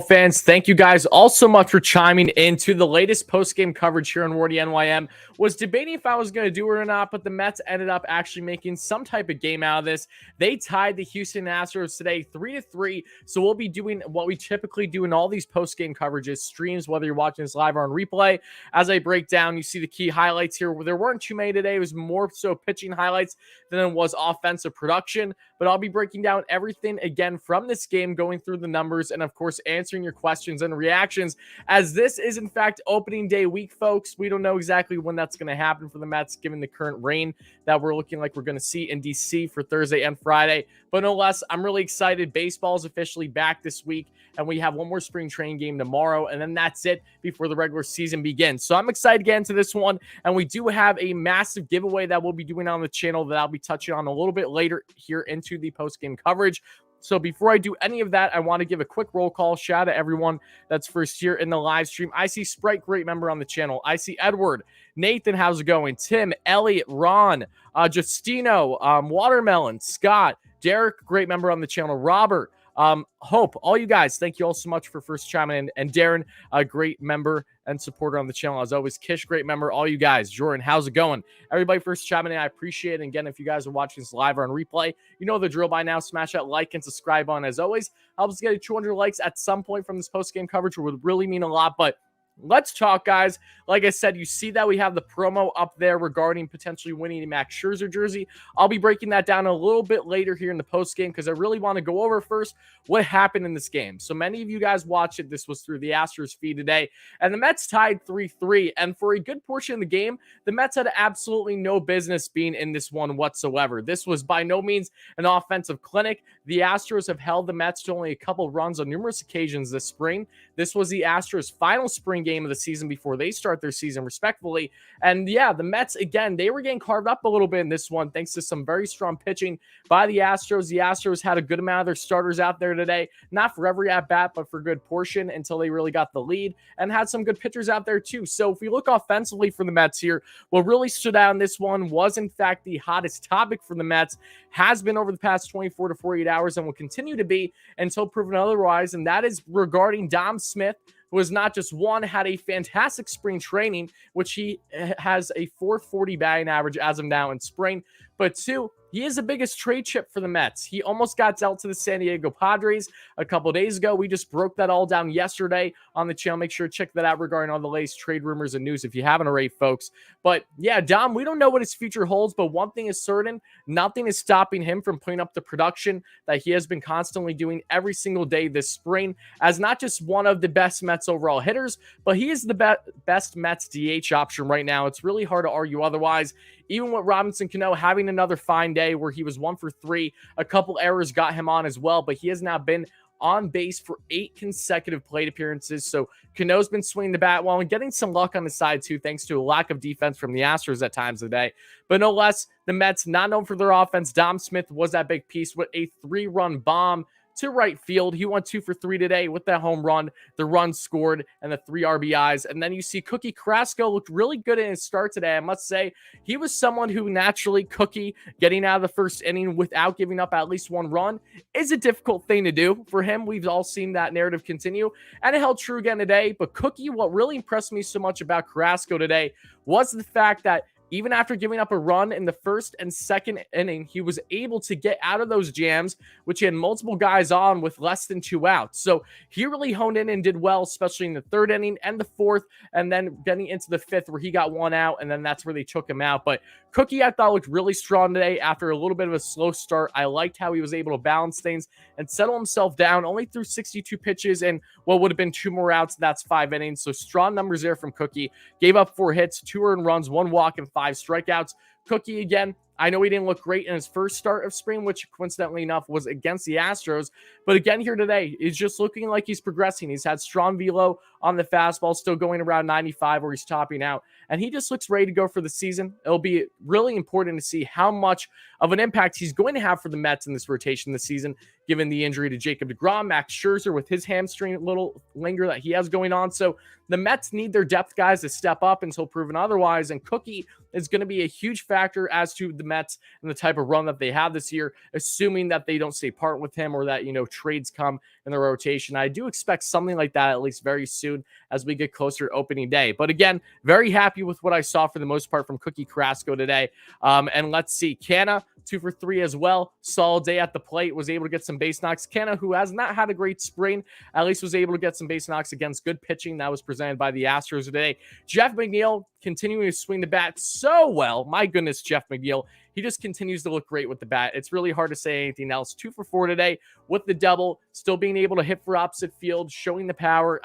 Fans, thank you guys all so much for chiming into the latest post-game coverage here on WardyNYM. Was debating if I was going to do it or not, but the Mets ended up actually making some type of game out of this. They tied the Houston Astros today 3-3, so we'll be doing what we typically do in all these post-game coverages, streams, whether you're watching this live or on replay. As I break down, you see the key highlights here. There weren't too many today. It was more so pitching highlights than it was offensive production, but I'll be breaking down everything again from this game, going through the numbers, and of course answering your questions and reactions, as this is in fact opening day week, folks. We don't know exactly when that's going to happen for the Mets given the current rain that we're looking like we're going to see in DC for Thursday and Friday, but no less, I'm really excited. Baseball is officially back this week, and we have one more spring training game tomorrow, and then that's it before the regular season begins. So I'm excited to get into this one, and we do have a massive giveaway that we'll be doing on the channel that I'll be touching on a little bit later here into the post-game coverage. So before I do any of that, I want to give a quick roll call. Shout out to everyone that's first here in the live stream. I see Sprite, great member on the channel. I see Edward, Nathan, how's it going? Tim, Elliot, Ron, Justino, Watermelon, Scott, Derek, great member on the channel. Robert, Hope, all you guys, thank you all so much for first chiming in. And Darren, a great member and supporter on the channel as always. Kish, great member. All you guys, Jordan, how's it going? Everybody first chiming in, I appreciate it. And again, if you guys are watching this live or on replay, you know the drill by now. Smash that like and subscribe on as always. Helps us get 200 likes at some point from this post-game coverage, which would really mean a lot. But let's talk, guys. Like I said, you see that we have the promo up there regarding potentially winning a Max Scherzer jersey. I'll be breaking that down a little bit later here in the postgame because I really want to go over first what happened in this game. So many of you guys watched it. This was through the Astros feed today, and the Mets tied 3-3. And for a good portion of the game, the Mets had absolutely no business being in this one whatsoever. This was by no means an offensive clinic. The Astros have held the Mets to only a couple runs on numerous occasions this spring. This was the Astros' final spring game of the season before they start their season respectfully. And yeah, the Mets, again, they were getting carved up a little bit in this one thanks to some very strong pitching by the Astros. The Astros had a good amount of their starters out there today, not for every at-bat, but for a good portion until they really got the lead, and had some good pitchers out there too. So if we look offensively for the Mets here, what really stood out in this one was in fact the hottest topic for the Mets, has been over the past 24 to 48 hours and will continue to be until proven otherwise, and that is regarding Dom Smith, who was not just one, had a fantastic spring training, which he has a 440 batting average as of now in spring, but two, he is the biggest trade chip for the Mets. He almost got dealt to the San Diego Padres a couple days ago. We just broke that all down yesterday on the channel. Make sure to check that out regarding all the latest trade rumors and news if you haven't already, folks. But yeah, Dom, we don't know what his future holds, but one thing is certain, nothing is stopping him from putting up the production that he has been constantly doing every single day this spring, as not just one of the best Mets overall hitters, but he is the best Mets DH option right now. It's really hard to argue otherwise. Even with Robinson Cano having another fine day where he was 1 for 3, a couple errors got him on as well, but he has now been on base for 8 consecutive plate appearances. So Cano's been swinging the bat well and getting some luck on the side too, thanks to a lack of defense from the Astros at times of the day. But no less, the Mets, not known for their offense, Dom Smith was that big piece with a 3-run bomb to right field. He went 2 for 3 today with that home run, the run scored, and the 3 RBIs. And then you see Cookie Carrasco looked really good in his start today. I must say, he was someone who naturally, Cookie, getting out of the first inning without giving up at least 1 run is a difficult thing to do for him. We've all seen that narrative continue, and it held true again today. But Cookie, what really impressed me so much about Carrasco today was the fact that even after giving up a run in the first and second inning, he was able to get out of those jams, which he had multiple guys on with less than 2 outs. So he really honed in and did well, especially in the 3rd inning and the 4th, and then getting into the 5th where he got 1 out, and then that's where they took him out. But Cookie, I thought, looked really strong today after a little bit of a slow start. I liked how he was able to balance things and settle himself down, only threw 62 pitches and what would have been 2 more outs. That's 5 innings. So strong numbers there from Cookie. Gave up 4 hits, 2 earned runs, 1 walk, and 5 strikeouts. Cookie, again, I know he didn't look great in his first start of spring, which coincidentally enough was against the Astros. But again, here today, he's just looking like he's progressing. He's had strong velo on the fastball, still going around 95 where he's topping out. And he just looks ready to go for the season. It'll be really important to see how much of an impact he's going to have for the Mets in this rotation this season, given the injury to Jacob deGrom, Max Scherzer with his hamstring little linger that he has going on. So the Mets need their depth guys to step up until proven otherwise. And Cookie is going to be a huge factor as to the Mets and the type of run that they have this year, assuming that they don't stay part with him or that, trades come in the rotation. I do expect something like that at least very soon as we get closer to opening day. But again, very happy with what I saw for the most part from Cookie Carrasco today. And let's see, Canna, 2 for 3 as well. Solid day at the plate. Was able to get some base knocks. Canna, who has not had a great spring, at least was able to get some base knocks against good pitching that was presented by the Astros today. Jeff McNeil continuing to swing the bat so well. My goodness, Jeff McNeil. He just continues to look great with the bat. It's really hard to say anything else. 2 for 4 today with the double, still being able to hit for opposite field, showing the power.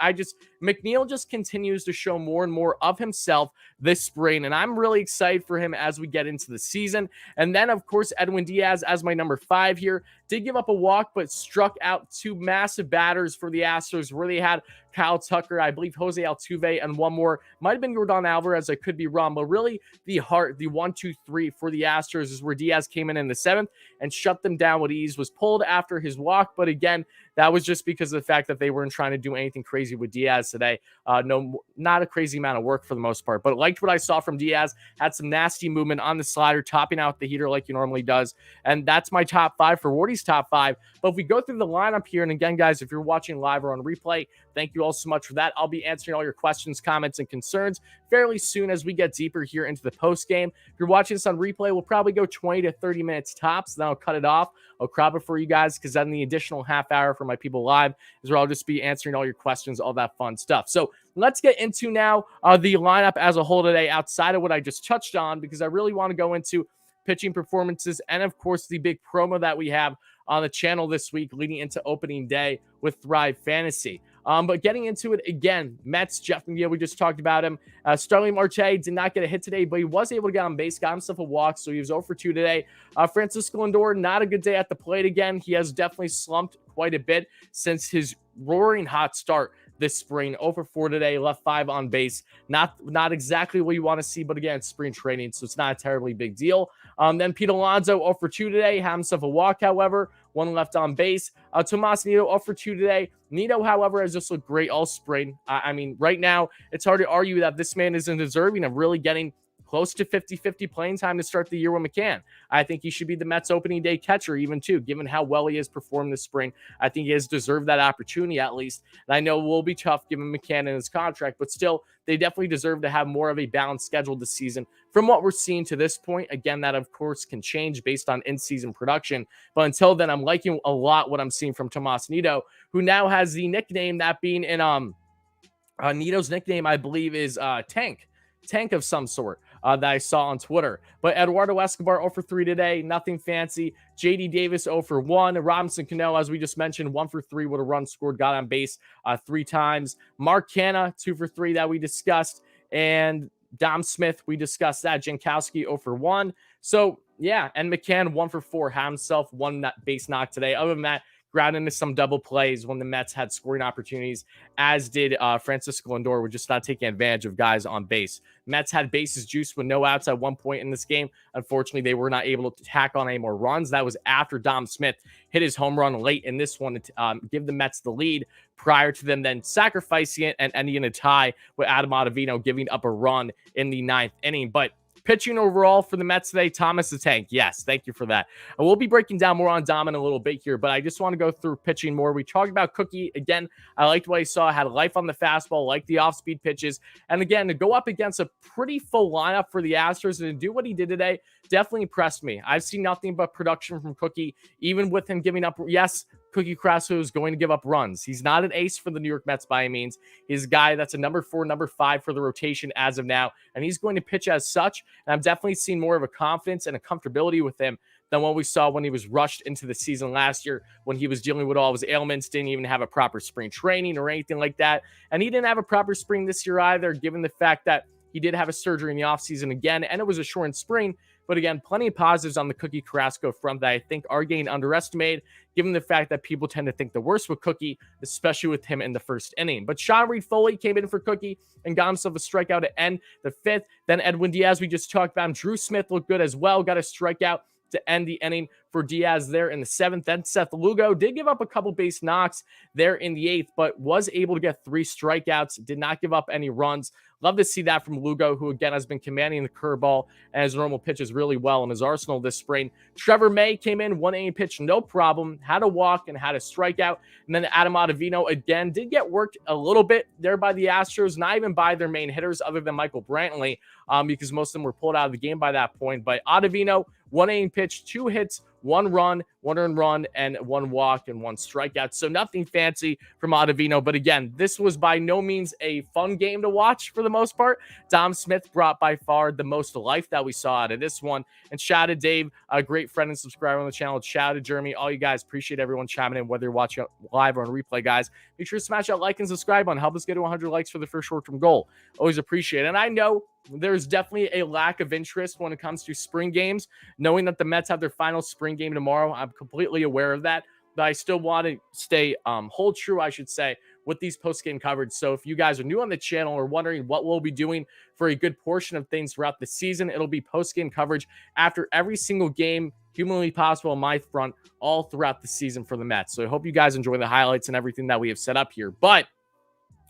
McNeil just continues to show more and more of himself this spring, and I'm really excited for him as we get into the season. And then, of course, Edwin Diaz as my number 5 here. Did give up a walk, but struck out 2 massive batters for the Astros, where they had Kyle Tucker, I believe Jose Altuve, and one more. Might have been Yordan Alvarez. I could be wrong, but really the 1, 2, 3 for the Astros is where Diaz came in the 7th and shut them down with ease. Was pulled after his walk, but again, that was just because of the fact that they weren't trying to do anything crazy with Diaz today. Not a crazy amount of work for the most part, but liked what I saw from Diaz. Had some nasty movement on the slider, topping out the heater like he normally does. And that's my top 5 for Wardy's top 5. But if we go through the lineup here, and again, guys, if you're watching live or on replay, thank you all so much for that. I'll be answering all your questions, comments, and concerns fairly soon as we get deeper here into the post game. If you're watching this on replay, we'll probably go 20 to 30 minutes tops. Then I'll cut it off. I'll crop it for you guys, because then the additional half hour for my people live is where I'll just be answering all your questions, all that fun stuff. So let's get into now the lineup as a whole today, outside of what I just touched on, because I really want to go into pitching performances and, of course, the big promo that we have on the channel this week leading into opening day with Thrive Fantasy. But getting into it again, Mets, Jeff McNeil, we just talked about him. Starling Marte did not get a hit today, but he was able to get on base, got himself a walk, so he was 0 for 2 today. Francisco Lindor, not a good day at the plate again. He has definitely slumped quite a bit since his roaring hot start this spring. 0 for 4 today, left 5 on base. Not exactly what you want to see, but again, it's spring training, so it's not a terribly big deal. Then Pete Alonso, 0 for 2 today, had himself a walk, however, 1 left on base. Tomas Nido, 0 for 2 today. Nido, however, has just looked great all spring. I mean, right now, it's hard to argue that this man isn't deserving of really getting close to 50-50 playing time to start the year with McCann. I think he should be the Mets opening day catcher even too, given how well he has performed this spring. I think he has deserved that opportunity at least. And I know it will be tough given McCann and his contract, but still, they definitely deserve to have more of a balanced schedule this season from what we're seeing to this point. Again, that of course can change based on in-season production. But until then, I'm liking a lot what I'm seeing from Tomas Nido, who now has the nickname, that being in Nido's nickname, I believe, is Tank of some sort that I saw on Twitter. But Eduardo Escobar 0 for 3 today, nothing fancy. JD Davis 0 for 1. Robinson Cano, as we just mentioned, 1 for 3 with a run scored, got on base 3 times. Mark Canha 2 for 3 that we discussed. And Dom Smith, we discussed that. Jankowski 0 for 1. So yeah, and McCann 1 for 4, had himself 1 base knock today. Other than that, ground into some double plays when the Mets had scoring opportunities, as did Francisco Lindor, with just not taking advantage of guys on base. Mets had bases juiced with no outs at one point in this game. Unfortunately, they were not able to tack on any more runs. That was after Dom Smith hit his home run late in this one to give the Mets the lead, prior to them then sacrificing it and ending in a tie with Adam Ottavino giving up a run in the 9th inning. But pitching overall for the Mets today, Thomas the Tank. Yes, thank you for that. And we'll be breaking down more on Dom in a little bit here, but I just want to go through pitching more. We talked about Cookie. Again, I liked what I saw. Had life on the fastball, liked the off-speed pitches. And again, to go up against a pretty full lineup for the Astros and to do what he did today definitely impressed me. I've seen nothing but production from Cookie, even with him giving up. Yes, Cookie Carrasco is going to give up runs. He's not an ace for the New York Mets by any means. He's a guy that's a number 4, number 5 for the rotation as of now, and he's going to pitch as such. And I'm definitely seeing more of a confidence and a comfortability with him than what we saw when he was rushed into the season last year, when he was dealing with all of his ailments, didn't even have a proper spring training or anything like that. And he didn't have a proper spring this year either, given the fact that he did have a surgery in the offseason again, and it was a shortened spring. But again, plenty of positives on the Cookie Carrasco front that I think are getting underestimated, given the fact that people tend to think the worst with Cookie, especially with him in the first inning. But Sean Reed-Foley came in for Cookie and got himself a strikeout to end the 5th. Then Edwin Diaz, we just talked about him. Drew Smith looked good as well, got a strikeout to end the inning for Diaz there in the 7th. Then Seth Lugo did give up a couple base knocks there in the 8th, but was able to get 3 strikeouts, did not give up any runs. Love to see that from Lugo, who again has been commanding the curveball and his normal pitches really well in his arsenal this spring. Trevor May came in, 1 inning pitch, no problem, had a walk and had a strikeout. And then Adam Ottavino again did get worked a little bit there by the Astros, not even by their main hitters other than Michael Brantley, because most of them were pulled out of the game by that point. But Ottavino, 1 inning pitch, 2 hits, 1 run, 1 earned run, and 1 walk and 1 strikeout. So nothing fancy from Ottavino. But again, this was by no means a fun game to watch for the most part. Dom Smith brought by far the most life that we saw out of this one. And shout out to Dave, a great friend and subscriber on the channel. Shout out to Jeremy. All you guys, appreciate everyone chiming in, whether you're watching live or on replay, guys. Make sure to smash that like and subscribe on. Help us get to 100 likes for the first short-term goal. Always appreciate it. And I know there's definitely a lack of interest when it comes to spring games, knowing that the Mets have their final spring game tomorrow. I'm completely aware of that, but I still want to stay hold true, I should say, with these post-game coverage. So if you guys are new on the channel or wondering what we'll be doing for a good portion of things throughout the season, it'll be post-game coverage after every single game humanly possible on my front all throughout the season for the Mets. So I hope you guys enjoy the highlights and everything that we have set up here. But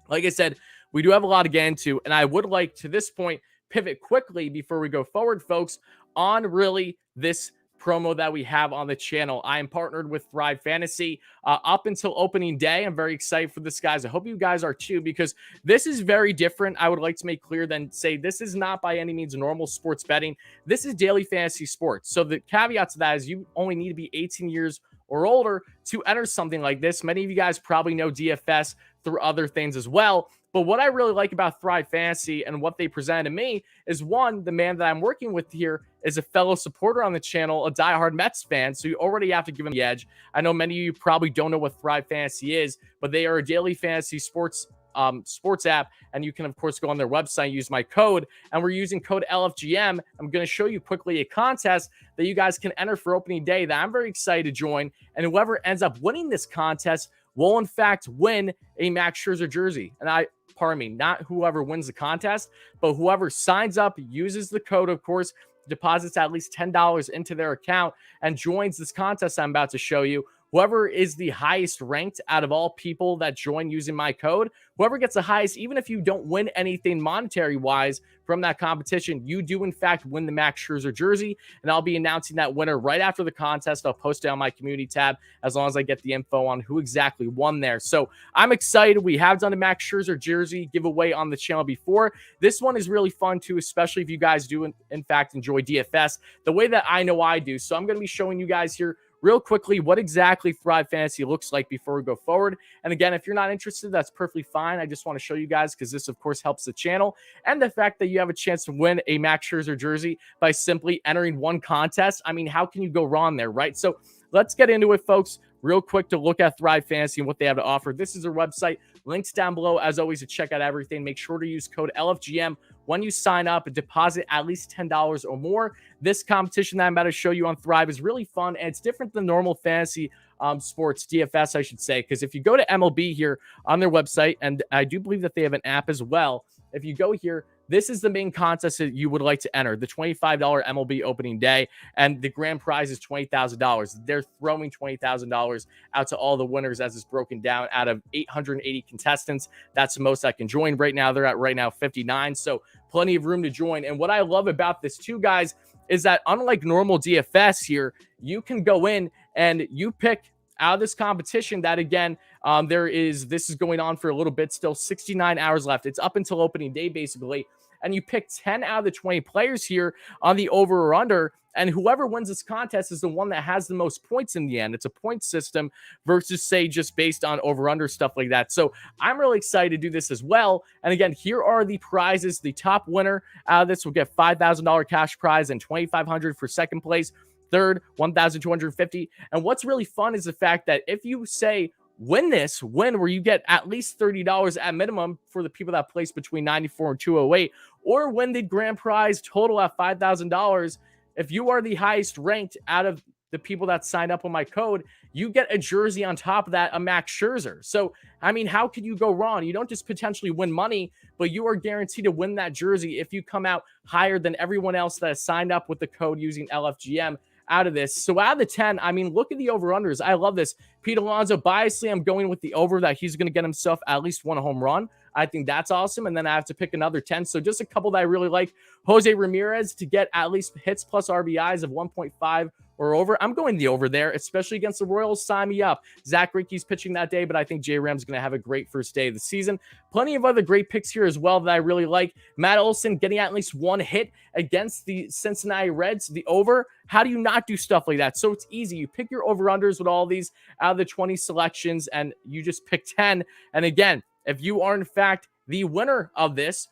like I said, we do have a lot to get into, and I would like to this point pivot quickly before we go forward, folks, on really this promo that we have on the channel. I am partnered with Thrive Fantasy up until opening day. I'm very excited for this, guys. I hope you guys are too, because this is very different. I would like to make clear than say this is not by any means normal sports betting. This is daily fantasy sports. So the caveat to that is you only need to be 18 years or older to enter something like this. Many of you guys probably know DFS through other things as well. But what I really like about Thrive Fantasy and what they presented to me is, one, the man that I'm working with here is a fellow supporter on the channel, a diehard Mets fan, so you already have to give him the edge. I know many of you probably don't know what Thrive Fantasy is, but they are a daily fantasy sports app, and you can, of course, go on their website, use my code, and we're using code LFGM. I'm going to show you quickly a contest that you guys can enter for opening day that I'm very excited to join, and whoever ends up winning this contest will, in fact, win a Max Scherzer jersey. And pardon me, not whoever wins the contest, but whoever signs up, uses the code, of course, deposits at least $10 into their account, and joins this contest I'm about to show you. Whoever is the highest ranked out of all people that join using my code, whoever gets the highest, even if you don't win anything monetary-wise from that competition, you do, in fact, win the Max Scherzer jersey, and I'll be announcing that winner right after the contest. I'll post it on my community tab as long as I get the info on who exactly won there. So I'm excited. We have done a Max Scherzer jersey giveaway on the channel before. This one is really fun, too, especially if you guys do, in fact, enjoy DFS the way that I know I do. So I'm going to be showing you guys here real quickly what exactly Thrive Fantasy looks like before we go forward. And again, if you're not interested, that's perfectly fine. I just want to show you guys because this, of course, helps the channel, and the fact that you have a chance to win a Max Scherzer jersey by simply entering one contest. I mean, how can you go wrong there, right? So let's get into it, folks, real quick to look at Thrive Fantasy and what they have to offer. This is their website. Links down below, as always, to check out everything. Make sure to use code LFGM when you sign up and deposit at least $10 or more. This competition that I'm about to show you on Thrive is really fun, and it's different than normal fantasy sports, DFS, I should say, because if you go to MLB here on their website, and I do believe that they have an app as well, if you go here, this is the main contest that you would like to enter, the $25 MLB opening day, and the grand prize is $20,000. They're throwing $20,000 out to all the winners as it's broken down out of 880 contestants. That's the most I can join right now. They're at 59, so plenty of room to join. And what I love about this too, guys, is that unlike normal DFS here, you can go in and you pick out of this competition that, again, this is going on for a little bit, still 69 hours left. It's up until opening day, basically. And you pick 10 out of the 20 players here on the over or under, and whoever wins this contest is the one that has the most points in the end. It's a point system versus, say, just based on over-under stuff like that. So I'm really excited to do this as well. And again, here are the prizes. The top winner out of this will get $5,000 cash prize and $2,500 for second place. Third, $1,250. And what's really fun is the fact that if you say win where you get at least $30 at minimum for the people that place between 94 and 208, or win the grand prize total at $5,000, if you are the highest ranked out of the people that signed up on my code, you get a jersey on top of that, a Max Scherzer. So, I mean, how could you go wrong? You don't just potentially win money, but you are guaranteed to win that jersey if you come out higher than everyone else that has signed up with the code using LFGM. out of this. So out of the 10, I mean, look at the over-unders. I love this. Pete Alonso, biasly, I'm going with the over that he's going to get himself at least one home run. I think that's awesome. And then I have to pick another 10. So just a couple that I really like. Jose Ramirez to get at least hits plus RBIs of 1.5 or over. I'm going the over there, especially against the Royals. Sign me up. Zach Greinke's pitching that day, but I think J-Ram's going to have a great first day of the season. Plenty of other great picks here as well that I really like. Matt Olson getting at least one hit against the Cincinnati Reds, the over. How do you not do stuff like that? So it's easy. You pick your over-unders with all these out of the 20 selections, and you just pick 10. And again, if you are in fact the winner of this,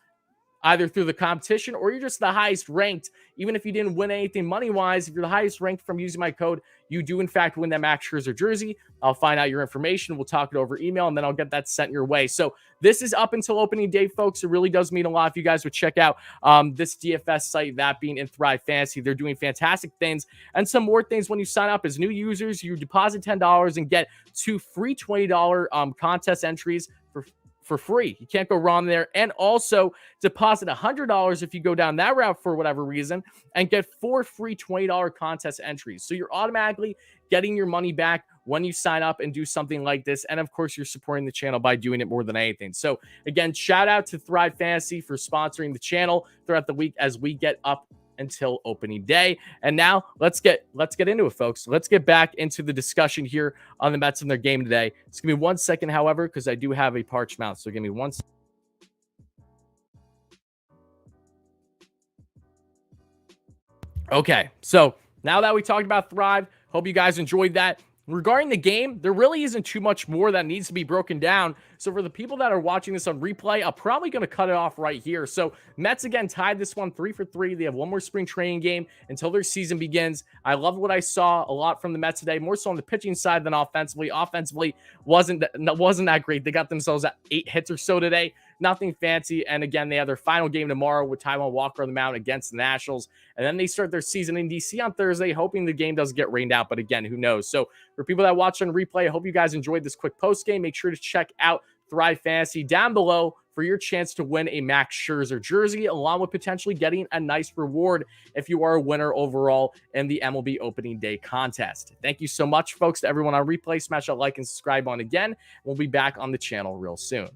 either through the competition or you're just the highest ranked, even if you didn't win anything money-wise, if you're the highest ranked from using my code, you do in fact win that Max Scherzer jersey. I'll find out your information. We'll talk it over email, and then I'll get that sent your way. So this is up until opening day, folks. It really does mean a lot if you guys would check out this DFS site, that being in Thrive Fantasy. They're doing fantastic things. And some more things when you sign up as new users, you deposit $10 and get 2 free $20 contest entries for free. You can't go wrong there. And also deposit $100 if you go down that route for whatever reason and get 4 free $20 contest entries. So you're automatically getting your money back when you sign up and do something like this. And of course, you're supporting the channel by doing it more than anything. So again, shout out to Thrive Fantasy for sponsoring the channel throughout the week as we get up until opening day. And now let's get into it, folks. Let's get back into the discussion here on the Mets and their game today. It's gonna be 1 second, however, because I do have a parched mouth. So give me 1 second. Okay, so now that we talked about Thrive, hope you guys enjoyed that. Regarding the game, there really isn't too much more that needs to be broken down. So for the people that are watching this on replay, I'm probably going to cut it off right here. So Mets again tied this one 3-3. They have one more spring training game until their season begins. I love what I saw a lot from the Mets today, more so on the pitching side than offensively. Offensively wasn't that great. They got themselves at 8 hits or so today. Nothing fancy. And again, they have their final game tomorrow with Taijuan Walker on the mound against the Nationals. And then they start their season in DC on Thursday, hoping the game doesn't get rained out. But again, who knows? So for people that watch on replay, I hope you guys enjoyed this quick post game. Make sure to check out Thrive Fantasy down below for your chance to win a Max Scherzer jersey, along with potentially getting a nice reward if you are a winner overall in the MLB opening day contest. Thank you so much, folks, to everyone on replay. Smash that like and subscribe on again. We'll be back on the channel real soon.